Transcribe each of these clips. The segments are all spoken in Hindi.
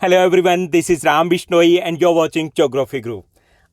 Hello everyone, this is Ram Bishnoi and you are watching geography group.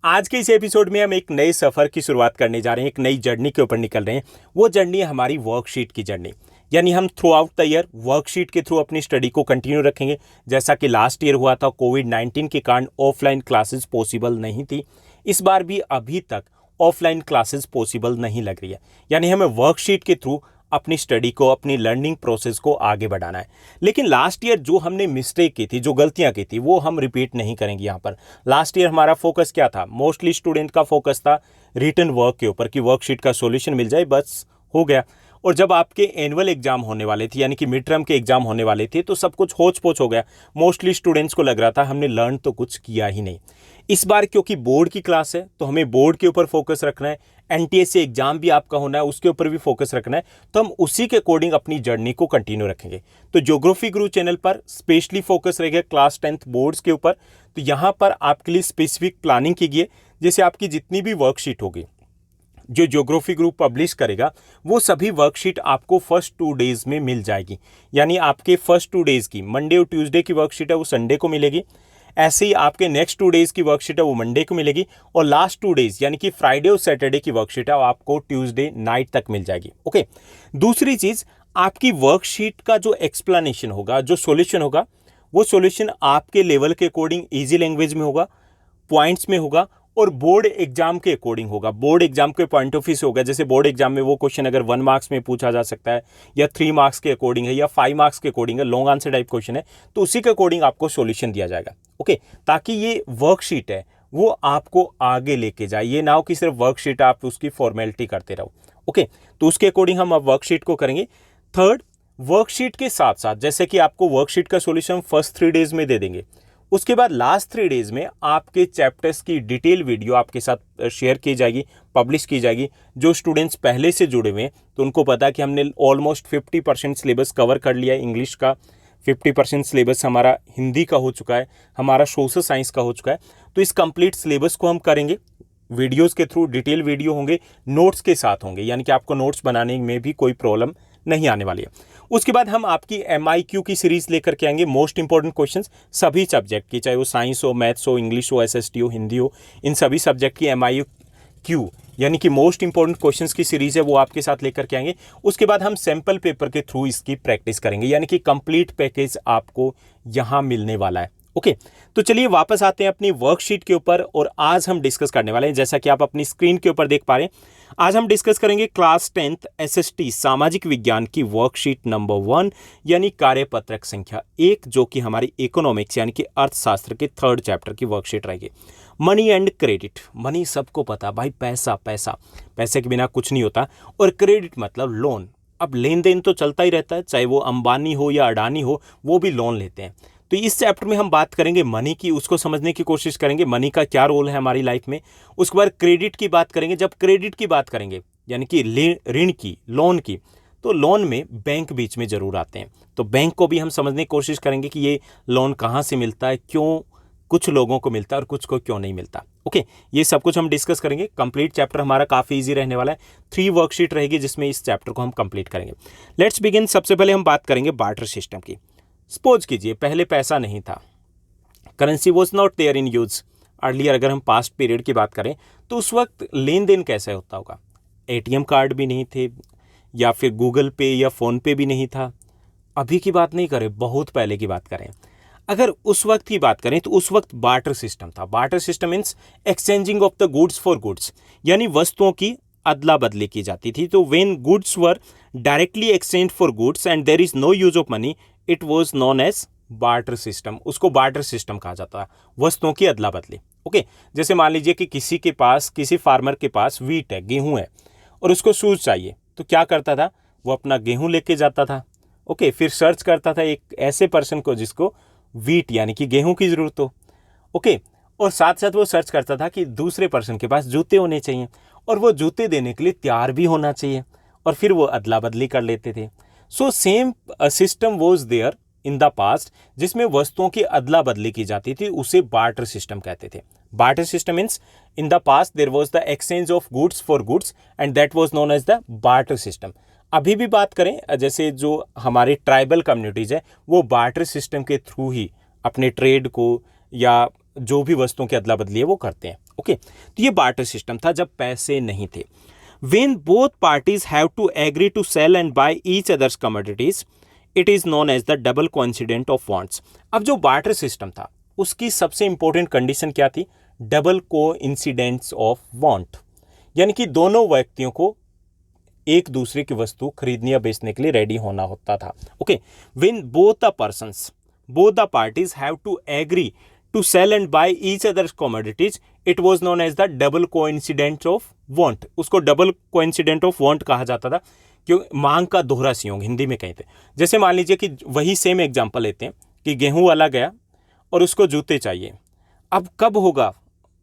आज के इस एपिसोड में हम एक नए सफ़र की शुरुआत करने जा रहे हैं, एक नई जर्नी के ऊपर निकल रहे हैं। वो जर्नी है हमारी वर्कशीट की जर्नी। यानी हम through out the year worksheet के थ्रू अपनी स्टडी को कंटिन्यू रखेंगे। जैसा कि लास्ट ईयर हुआ था, कोविड-19 के कारण ऑफलाइन क्लासेस पॉसिबल नहीं थी। इस बार भी अभी तक ऑफलाइन क्लासेस पॉसिबल नहीं लग रही है। यानी हमें वर्कशीट के थ्रू अपनी स्टडी को, अपनी लर्निंग प्रोसेस को आगे बढ़ाना है। लेकिन लास्ट ईयर जो हमने मिस्टेक की थी, जो गलतियां की थी, वो हम रिपीट नहीं करेंगे यहाँ पर। लास्ट ईयर हमारा फोकस क्या था? मोस्टली स्टूडेंट का फोकस था रिटन वर्क के ऊपर कि वर्कशीट का सॉल्यूशन मिल जाए, बस हो गया। और जब आपके एनुअल एग्जाम होने वाले थे, यानी कि मिड टर्म के एग्जाम होने वाले थे, तो सब कुछ होच पोच हो गया। मोस्टली स्टूडेंट्स को लग रहा था हमने लर्न तो कुछ किया ही नहीं। इस बार क्योंकि बोर्ड की क्लास है, तो हमें बोर्ड के ऊपर फोकस रखना है। एनटीएससी एग्जाम भी आपका होना है, उसके ऊपर भी फोकस रखना है। तो हम उसी के अकॉर्डिंग अपनी जर्नी को कंटिन्यू रखेंगे। तो ज्योग्राफी गुरु चैनल पर स्पेशली फोकस रहेगा क्लास 10th बोर्ड्स के ऊपर। तो यहाँ पर आपके लिए स्पेसिफिक प्लानिंग कीजिए। जैसे आपकी जितनी भी वर्कशीट होगी जो ज्योग्राफी ग्रुप पब्लिश करेगा, वो सभी वर्कशीट आपको फर्स्ट 2 डेज में मिल जाएगी। यानी आपके फर्स्ट 2 डेज की मंडे और ट्यूसडे की वर्कशीट है वो संडे को मिलेगी। ऐसे ही आपके नेक्स्ट 2 डेज की वर्कशीट है वो मंडे को मिलेगी। और लास्ट 2 डेज यानी कि फ्राइडे और सैटरडे की वर्कशीट है वो आपको ट्यूसडे नाइट तक मिल जाएगी। ओके, दूसरी चीज, आपकी वर्कशीट का जो एक्सप्लेनेशन होगा, जो सॉल्यूशन होगा, वो सॉल्यूशन आपके लेवल के अकॉर्डिंग ईजी लैंग्वेज में होगा, पॉइंट्स में होगा और बोर्ड एग्जाम के अकॉर्डिंग होगा। बोर्ड एग्जाम के पॉइंट ऑफ व्यू से होगा। जैसे बोर्ड एग्जाम में वो क्वेश्चन अगर 1 मार्क्स में पूछा जा सकता है, या 3 मार्क्स के अकॉर्डिंग है, या 5 मार्क्स के अकॉर्डिंग है, लॉन्ग आंसर टाइप क्वेश्चन है, तो उसी के अकॉर्डिंग आपको सॉल्यूशन दिया जाएगा। ओके, ताकि ये वर्कशीट है वो आपको आगे लेके जाए। ये ना हो कि सिर्फ वर्कशीट आप उसकी फॉर्मेलिटी करते रहो। ओके, तो उसके अकॉर्डिंग हम अब वर्कशीट को करेंगे। थर्ड, वर्कशीट के साथ साथ जैसे कि आपको वर्कशीट का सॉल्यूशन फर्स्ट 3 डेज में दे देंगे, उसके बाद लास्ट 3 डेज में आपके चैप्टर्स की डिटेल वीडियो आपके साथ शेयर की जाएगी, पब्लिश की जाएगी। जो स्टूडेंट्स पहले से जुड़े हुए हैं तो उनको पता है कि हमने ऑलमोस्ट 50% सिलेबस कवर कर लिया है। इंग्लिश का 50% सिलेबस हमारा हिंदी का हो चुका है, हमारा सोशल साइंस का हो चुका है। तो इस कंप्लीट सिलेबस को हम करेंगे वीडियोज़ के थ्रू। डिटेल वीडियो होंगे, नोट्स के साथ होंगे, यानी कि आपको नोट्स बनाने में भी कोई प्रॉब्लम नहीं आने वाली है। उसके बाद हम आपकी MIQ की सीरीज लेकर के आएंगे। मोस्ट इंपॉर्टेंट क्वेश्चंस सभी सब्जेक्ट की, चाहे वो साइंस हो, मैथ्स हो, इंग्लिश हो, SST हो, हिंदी हो, इन सभी सब्जेक्ट की MIQ यानी कि मोस्ट इंपॉर्टेंट क्वेश्चंस की सीरीज है वो आपके साथ लेकर के आएंगे। उसके बाद हम सैंपल पेपर के थ्रू इसकी प्रैक्टिस करेंगे, यानी कि कंप्लीट पैकेज आपको यहाँ मिलने वाला है। ओके, तो चलिए वापस आते हैं अपनी वर्कशीट के ऊपर। और आज हम डिस्कस करने वाले हैं, जैसा कि आप अपनी स्क्रीन के ऊपर देख पा रहे हैं, आज हम डिस्कस करेंगे क्लास 10th SST सामाजिक विज्ञान की वर्कशीट नंबर 1 यानी कार्यपत्रक संख्या 1, जो कि हमारी इकोनॉमिक्स यानी कि अर्थशास्त्र के 3rd चैप्टर की वर्कशीट रहेगी। Money and credit. मनी सबको पता भाई, पैसा पैसा, पैसे के बिना कुछ नहीं होता। और क्रेडिट मतलब लोन। अब लेन देन तो चलता ही रहता है, चाहे वो अंबानी हो या अडानी हो, वो भी लोन लेते हैं। तो इस चैप्टर में हम बात करेंगे मनी की, उसको समझने की कोशिश करेंगे, मनी का क्या रोल है हमारी लाइफ में। उसके बाद क्रेडिट की बात करेंगे। जब क्रेडिट की बात करेंगे यानी कि ऋण की, लोन की, तो लोन में बैंक बीच में जरूर आते हैं। तो बैंक को भी हम समझने की कोशिश करेंगे कि ये लोन कहाँ से मिलता है, क्यों कुछ लोगों को मिलता है और कुछ को क्यों नहीं मिलता। ओके, ये सब कुछ हम डिस्कस करेंगे। कंप्लीट चैप्टर हमारा काफ़ी ईजी रहने वाला है। 3 वर्कशीट रहेगी जिसमें इस चैप्टर को हम कंप्लीट करेंगे। Let's begin. सबसे पहले हम बात करेंगे बार्टर सिस्टम की। सपोज कीजिए पहले पैसा नहीं था, currency was not there in use earlier. अगर हम पास्ट पीरियड की बात करें तो उस वक्त लेन देन कैसे होता होगा? ATM कार्ड भी नहीं थे, या फिर गूगल पे या फ़ोन पे भी नहीं था। अभी की बात नहीं करें, बहुत पहले की बात करें। अगर उस वक्त की बात करें तो उस वक्त बार्टर सिस्टम था। Barter system means exchanging of the goods for goods, यानी वस्तुओं की अदला बदली की जाती थी। तो when goods were directly exchange for goods and there is no use of money, it was known as barter system. उसको बार्टर सिस्टम कहा जाता है, वस्तुओं की अदला बदली। ओके, जैसे मान लीजिए कि किसी के पास, किसी फार्मर के पास वीट है, गेहूं है, और उसको शूज चाहिए, तो क्या करता था? वो अपना गेहूं लेके जाता था। ओके, फिर सर्च करता था एक ऐसे पर्सन को जिसको वीट यानी कि गेहूं की जरूरत हो। ओके, और साथ साथ वो सर्च करता था कि दूसरे पर्सन के पास जूते होने चाहिए, और वो जूते देने के लिए तैयार भी होना चाहिए, और फिर वो अदला बदली कर लेते थे। So same system was there in the past, जिसमें वस्तुओं की अदला बदली की जाती थी, उसे बार्टर सिस्टम कहते थे। Barter system means in the past there was the exchange of goods for goods and that was known as the barter system. अभी भी बात करें, जैसे जो हमारी ट्राइबल कम्युनिटीज़ है वो बार्टर सिस्टम के थ्रू ही अपने ट्रेड को या जो भी वस्तुओं की अदला बदली है वो करते हैं। ओके, तो ये बार्टर सिस्टम था जब पैसे नहीं थे। When both parties have to agree to sell and buy each other's commodities, it is known as the double coincidence of wants. अब जो बार्टर सिस्टम था उसकी सबसे इंपॉर्टेंट कंडीशन क्या थी? डबल कोइंसिडेंस ऑफ वांट, यानी कि दोनों व्यक्तियों को एक दूसरे की वस्तु खरीदने या बेचने के लिए रेडी होना होता था। Okay, when both the parties have to agree to sell and buy each others commodities, it was known as the double coincidence of want. उसको डबल कोइंसिडेंट ऑफ वांट कहा जाता था, क्योंकि मांग का दोहरा संयोग हिंदी में कहते हैं। जैसे मान लीजिए कि वही सेम एग्जांपल लेते हैं कि गेहूं वाला गया और उसको जूते चाहिए। अब कब होगा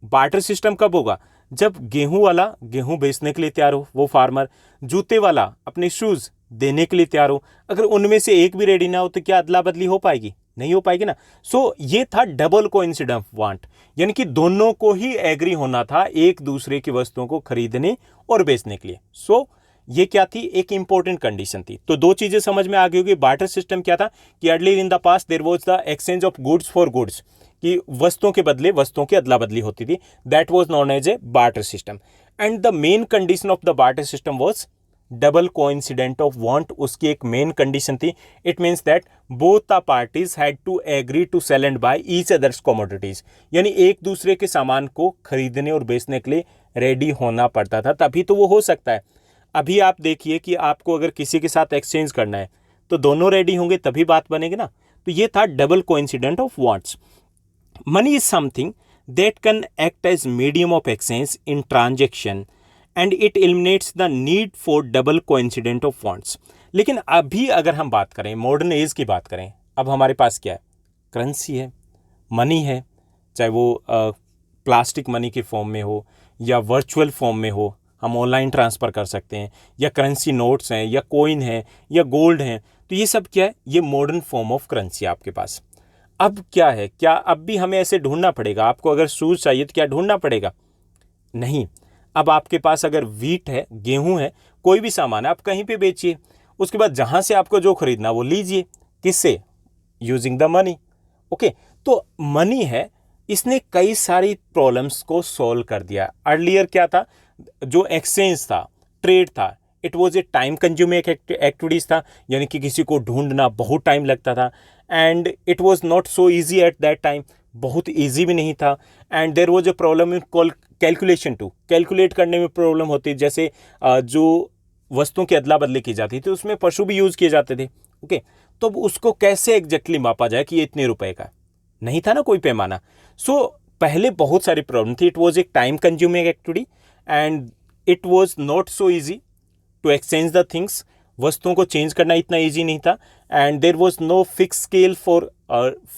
बार्टर सिस्टम? कब होगा? जब गेहूं वाला गेहूं बेचने के लिए तैयार हो, वो फार्मर, जूते वाला अपने शूज देने के लिए तैयार हो। अगर उनमें से एक भी रेडी ना हो तो क्या अदला बदली हो पाएगी? नहीं हो पाएगी ना। सो ये था डबल कोइंसिडेंस ऑफ वांट, यानी कि दोनों को ही एग्री होना था एक दूसरे की वस्तुओं को खरीदने और बेचने के लिए। सो ये क्या थी? एक इंपॉर्टेंट कंडीशन थी। तो दो चीजें समझ में आ गई होगी। बार्टर सिस्टम क्या था कि earlier in the past there was the exchange of goods for goods, कि वस्तुओं के बदले वस्तुओं की अदला बदली होती थी। That was known as a barter system. And the main condition of the barter system was double coincident of want. उसकी एक मेन कंडीशन थी, it means that both the parties had to agree to sell and buy each others commodities, यानी एक दूसरे के सामान को खरीदने और बेचने के लिए रेडी होना पड़ता था, तभी तो वो हो सकता है। अभी आप देखिए कि आपको अगर किसी के साथ एक्सचेंज करना है तो दोनों रेडी होंगे तभी बात बनेगी ना। तो ये था double coincident of wants. Money is something that can act as medium of exchange in transaction and it eliminates the need for double coincidence of wants. लेकिन अभी अगर हम बात करें, मॉडर्न एज की बात करें, अब हमारे पास क्या है? करेंसी है, मनी है, चाहे वो प्लास्टिक मनी के फॉर्म में हो या वर्चुअल फॉर्म में हो, हम ऑनलाइन ट्रांसफ़र कर सकते हैं, या करेंसी नोट्स हैं, या कोइन है, या गोल्ड है। तो ये सब क्या है? ये मॉडर्न फॉर्म ऑफ करेंसी आपके पास। अब क्या है? क्या अब भी हमें ऐसे ढूंढना पड़ेगा? आपको अगर शूज़ चाहिए तो क्या ढूंढना पड़ेगा? नहीं। अब आपके पास अगर वीट है, गेहूं है, कोई भी सामान है, आप कहीं पे बेचिए, उसके बाद जहां से आपको जो खरीदना वो लीजिए। किससे? Using the money. ओके, तो मनी है, इसने कई सारी प्रॉब्लम्स को सॉल्व कर दिया। अर्लियर क्या था? जो एक्सचेंज था, ट्रेड था, it was a time consuming activities था, यानी कि किसी को ढूंढना बहुत टाइम लगता था। And it was not so easy at that time, बहुत ईजी भी नहीं था। And there was a problem in calculation to, calculate करने में प्रॉब्लम होती, जैसे जो वस्तुओं की अदला बदली की जाती थी उसमें पशु भी यूज़ किए जाते थे। ओके, तो उसको कैसे एग्जैक्टली मापा जाए कि ये इतने रुपए का? नहीं था ना कोई पैमाना। सो पहले बहुत सारी प्रॉब्लम थी। It was a time consuming activity and it was not so easy to exchange the things. वस्तुओं को चेंज करना इतना ईजी नहीं था। And there was no fix scale for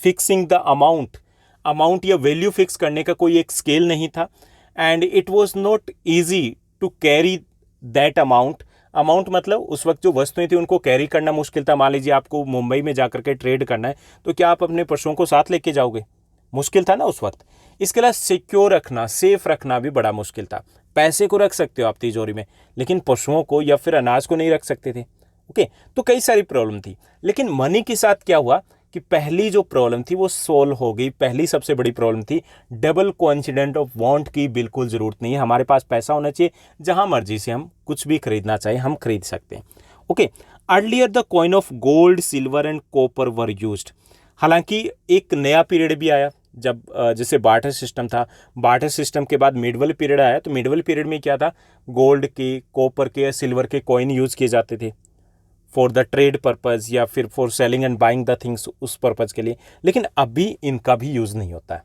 fixing the amount या वैल्यू फिक्स करने का कोई एक स्केल नहीं था। And it was not easy to carry that amount मतलब उस वक्त जो वस्तुएं थी उनको कैरी करना मुश्किल था। मान लीजिए आपको मुंबई में जाकर के ट्रेड करना है, तो क्या आप अपने पशुओं को साथ लेके जाओगे? मुश्किल था ना उस वक्त। इसके अलावा सिक्योर रखना, सेफ रखना भी बड़ा मुश्किल था। पैसे को रख सकते हो आप तिजोरी में, लेकिन पशुओं को या फिर अनाज को नहीं रख सकते थे। ओके, तो कई सारी प्रॉब्लम थी। लेकिन मनी के साथ क्या हुआ कि पहली जो प्रॉब्लम थी वो सोल्व हो गई। पहली सबसे बड़ी प्रॉब्लम थी डबल कोइंसिडेंट ऑफ वांट की बिल्कुल ज़रूरत नहीं है। हमारे पास पैसा होना चाहिए, जहां मर्जी से हम कुछ भी खरीदना चाहे हम खरीद सकते हैं। Okay, earlier the coin of gold, silver and copper were used. हालांकि एक नया पीरियड भी आया जब जैसे बार्टर सिस्टम था। बार्टर सिस्टम के बाद मिडवल पीरियड आया। तो मिडवल पीरियड में क्या था? गोल्ड के, कॉपर के या सिल्वर के कॉइन यूज़ किए जाते थे फॉर द ट्रेड पर्पज़ या फिर for selling and buying the things, उस पर्पज़ के लिए। लेकिन अभी इनका भी यूज़ नहीं होता है।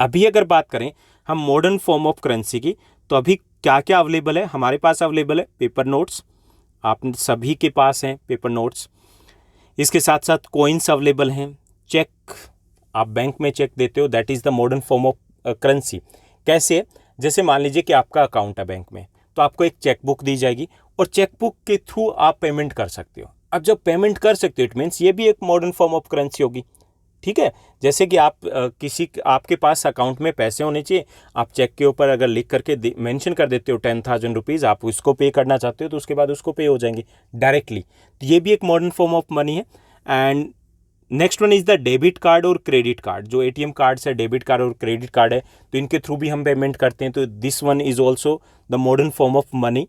अभी अगर बात करें हम मॉडर्न फॉर्म ऑफ करेंसी की, तो अभी क्या क्या अवेलेबल है? हमारे पास अवेलेबल है पेपर नोट्स, आप सभी के पास हैं पेपर नोट्स। इसके साथ साथ कॉइन्स अवेलेबल हैं, चेक, आप बैंक में चेक देते हो, that is the modern form of currency. कैसे? जैसे मान लीजिए कि आपका अकाउंट है बैंक में, तो आपको एक चेक बुक दी जाएगी और चेक बुक के थ्रू आप पेमेंट कर सकते हो। अब जब पेमेंट कर सकते हो, इट मीन्स ये भी एक मॉडर्न फॉर्म ऑफ करेंसी होगी। ठीक है, जैसे कि आप आपके पास अकाउंट में पैसे होने चाहिए, आप चेक के ऊपर अगर लिख करके मेंशन कर देते हो 10,000 रुपीज़, आप उसको पे करना चाहते हो तो उसके बाद उसको पे हो जाएंगे डायरेक्टली। तो ये भी एक मॉडर्न फॉर्म ऑफ मनी है। And next one is the debit card और क्रेडिट कार्ड। जो एटीएम कार्ड है, डेबिट कार्ड और क्रेडिट कार्ड है, तो इनके थ्रू भी हम पेमेंट करते हैं, तो this one is also the modern form of money.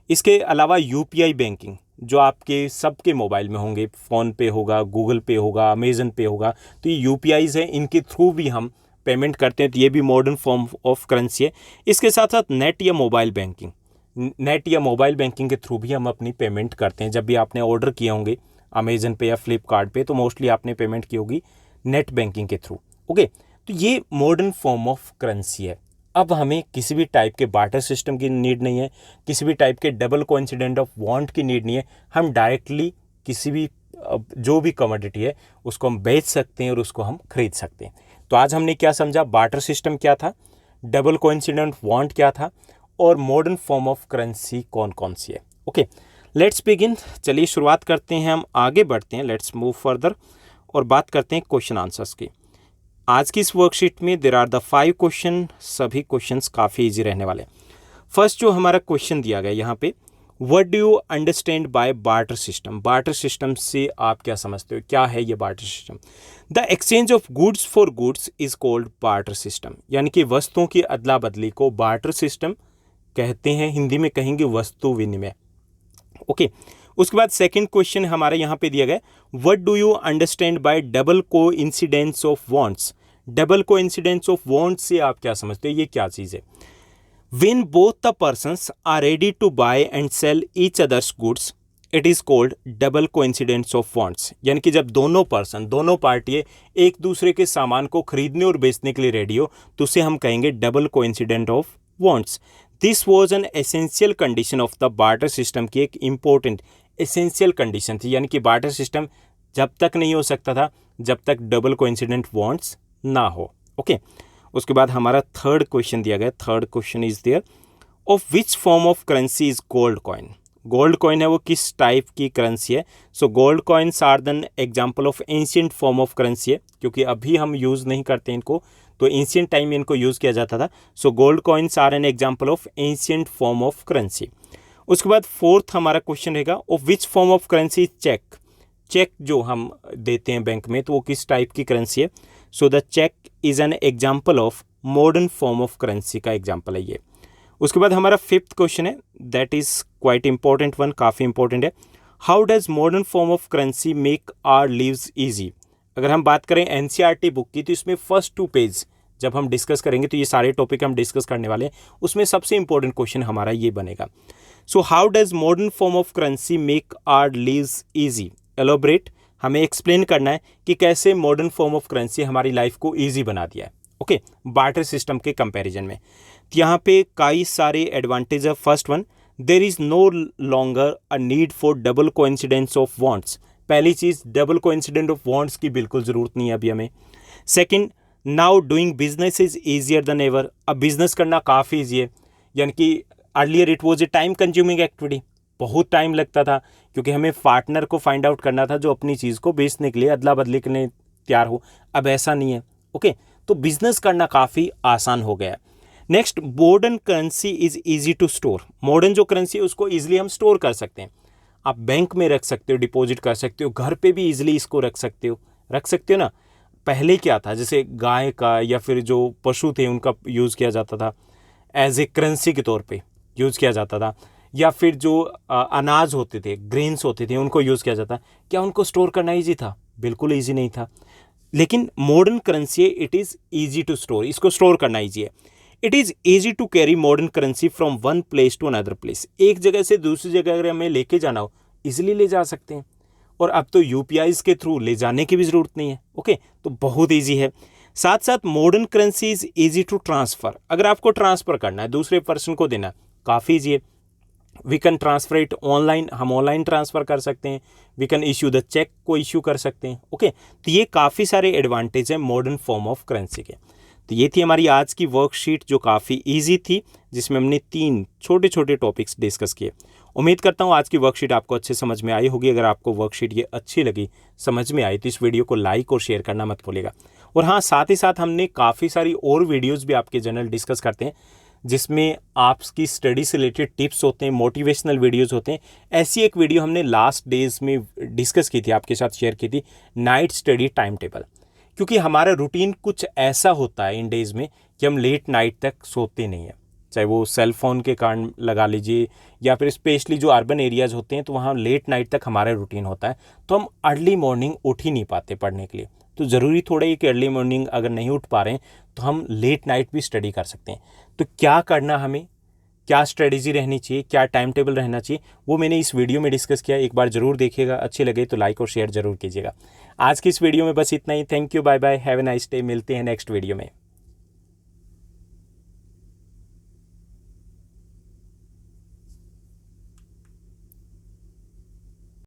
इसके अलावा यूपीआई बैंकिंग जो आपके सबके मोबाइल में होंगे, फ़ोन पे होगा, गूगल पे होगा, अमेजन पे होगा, तो ये यूपीआईज़ हैं, इनके थ्रू भी हम पेमेंट करते हैं, तो ये भी मॉडर्न फॉर्म ऑफ करेंसी है। इसके साथ साथ नेट या मोबाइल बैंकिंग, नेट या मोबाइल बैंकिंग के थ्रू भी हम अपनी पेमेंट करते हैं। जब भी आपने ऑर्डर किए होंगे अमेजन पे या फ्लिपकार्ट पे, तो मोस्टली आपने पेमेंट की होगी नेट बैंकिंग के थ्रू। ओके, तो ये मॉडर्न फॉर्म ऑफ करेंसी है। अब हमें किसी भी टाइप के बार्टर सिस्टम की नीड नहीं है, किसी भी टाइप के डबल कोइंसिडेंट ऑफ वांट की नीड नहीं है। हम डायरेक्टली किसी भी जो भी कमोडिटी है उसको हम बेच सकते हैं और उसको हम खरीद सकते हैं। तो आज हमने क्या समझा, बार्टर सिस्टम क्या था, डबल कोइंसिडेंट वांट क्या था, और मॉडर्न फॉर्म ऑफ करेंसी कौन कौन सी है। Okay, let's begin. चलिए शुरुआत करते हैं, हम आगे बढ़ते हैं, लेट्स मूव फर्दर और बात करते हैं क्वेश्चन आंसर्स की। आज की इस वर्कशीट में देर आर द 5 क्वेश्चन, सभी क्वेश्चंस काफ़ी इजी रहने वाले। फर्स्ट जो हमारा क्वेश्चन दिया गया यहाँ पे, what do you understand bye barter system. Barter system से आप क्या समझते हो, क्या है ये barter system. The exchange of goods for goods is called barter system, यानी कि वस्तुओं की अदला बदली को बार्टर सिस्टम कहते हैं, हिंदी में कहेंगे वस्तु विनिमय। ओके, उसके बाद सेकंड क्वेश्चन हमारे यहाँ पे दिया गया, what do you understand by double coincidence of wants. Double coincidence of wants से आप क्या समझते हो, ये क्या चीज़ है। When both the persons are ready to buy and sell each others goods it is called double coincidence of wants, यानी कि जब दोनों पर्सन, दोनों पार्टियाँ एक दूसरे के सामान को खरीदने और बेचने के लिए रेडी हो, तो उसे हम कहेंगे double coincident of wants. This was an essential condition of the barter system की एक इम्पोर्टेंट एसेंशियल कंडीशन थी, यानी कि बार्टर सिस्टम जब तक नहीं हो सकता था जब तक डबल कोइंसिडेंट वांट्स ना हो। ओके, उसके बाद हमारा थर्ड क्वेश्चन दिया गया, third question is there, of which form of currency is gold coin. Gold coin है वो किस टाइप की करेंसी है। So gold coins are then example of ancient form of currency है, क्योंकि अभी हम यूज़ नहीं करते इनको, तो एंशियंट टाइम में इनको यूज़ किया जाता था। So gold coins are an example of ancient form of currency. उसके बाद फोर्थ हमारा क्वेश्चन रहेगा, of which form of currency cheque. Cheque जो हम देते हैं बैंक में, तो वो किस टाइप की करेंसी है। So the cheque is an example of modern form of currency का एग्जाम्पल है ये। उसके बाद हमारा फिफ्थ क्वेश्चन है, that is quite important one, काफ़ी इंपॉर्टेंट है, how does modern form of currency make our lives easy. अगर हम बात करें एनसीईआरटी बुक की, तो इसमें फर्स्ट 2 पेज जब हम डिस्कस करेंगे, तो ये सारे टॉपिक हम डिस्कस करने वाले हैं, उसमें सबसे इंपॉर्टेंट क्वेश्चन हमारा ये बनेगा। So how does modern form of currency make our lives easy. Elaborate, हमें एक्सप्लेन करना है कि कैसे मॉडर्न फॉर्म ऑफ करेंसी हमारी लाइफ को ईजी बना दिया है। ओके, बार्टर सिस्टम के कंपैरिजन में यहाँ पे कई सारे एडवांटेज है। First one, there is no longer a need for double coincidence of wants. पहली चीज़, डबल कोइंसिडेंट ऑफ वांट्स की बिल्कुल ज़रूरत नहीं है अभी हमें। Second, now doing business is easier than ever. अब बिजनेस करना काफ़ी ईजी है, यानी कि earlier it was a time consuming activity, बहुत टाइम लगता था, क्योंकि हमें पार्टनर को फाइंड आउट करना था जो अपनी चीज़ को बेचने के लिए, अदला बदली के लिए तैयार हो। अब ऐसा नहीं है। ओके, तो बिजनेस करना काफ़ी आसान हो गया। Next, modern currency is easy to store. Modern जो करेंसी है उसको ईजिली हम स्टोर कर सकते हैं। आप बैंक में रख सकते हो, डिपॉजिट कर सकते हो, घर पे भी ईजिली इसको रख सकते हो ना। पहले क्या था, जैसे गाय का या फिर जो पशु थे उनका यूज़ किया जाता था, एज ए करेंसी के तौर पे यूज़ किया जाता था, या फिर जो अनाज होते थे, ग्रेन्स होते थे, उनको यूज़ किया जाता। क्या उनको स्टोर करना ईजी था? बिल्कुल ईजी नहीं था। लेकिन modern currency, it is easy to store, इसको स्टोर करना ईजी है। It is easy to carry modern currency from one place to another place. एक जगह से दूसरी जगह अगर हमें लेके जाना हो, ईजिली ले जा सकते हैं। और अब तो यूपीआईज के थ्रू ले जाने की भी ज़रूरत नहीं है। ओके, तो बहुत ईजी है। साथ साथ modern currency is easy to transfer. अगर आपको ट्रांसफ़र करना है, दूसरे पर्सन को देना, काफ़ी ईजी है। We can transfer it online, हम ऑनलाइन ट्रांसफ़र कर सकते हैं। We can issue the cheque को इश्यू कर सकते हैं। ओके, तो ये काफ़ी सारे एडवांटेज हैं मॉडर्न फॉर्म ऑफ करेंसी के। तो ये थी हमारी आज की वर्कशीट जो काफ़ी इजी थी, जिसमें हमने 3 छोटे छोटे टॉपिक्स डिस्कस किए। उम्मीद करता हूँ आज की वर्कशीट आपको अच्छे समझ में आई होगी। अगर आपको वर्कशीट ये अच्छी लगी, समझ में आई, तो इस वीडियो को लाइक और शेयर करना मत भूलिएगा। और हाँ, साथ ही साथ हमने काफ़ी सारी और वीडियोज़ भी आपके जनरल डिस्कस करते हैं, जिसमें आपकी स्टडी से रिलेटेड टिप्स होते हैं, मोटिवेशनल वीडियोस होते हैं। ऐसी एक वीडियो हमने लास्ट डेज में डिस्कस की थी, आपके साथ शेयर की थी, नाइट स्टडी टाइम टेबल। क्योंकि हमारा रूटीन कुछ ऐसा होता है इन डेज़ में कि हम लेट नाइट तक सोते नहीं हैं, चाहे वो सेल फ़ोन के कारण लगा लीजिए या फिर स्पेशली जो अर्बन एरियाज़ होते हैं तो वहाँ लेट नाइट तक हमारा रूटीन होता है, तो हम अर्ली मॉर्निंग उठ ही नहीं पाते पढ़ने के लिए। तो ज़रूरी थोड़ा ही कि अर्ली मॉर्निंग अगर नहीं उठ पा रहे हैं तो हम लेट नाइट भी स्टडी कर सकते हैं। तो क्या करना, हमें क्या स्ट्रेटेजी रहनी चाहिए, क्या टाइम टेबल रहना चाहिए, वो मैंने इस वीडियो में डिस्कस किया। एक बार ज़रूर देखिएगा, अच्छे लगे तो लाइक और शेयर ज़रूर कीजिएगा। आज की इस वीडियो में बस इतना ही। Thank you, bye bye, have a nice day. मिलते हैं नेक्स्ट वीडियो में।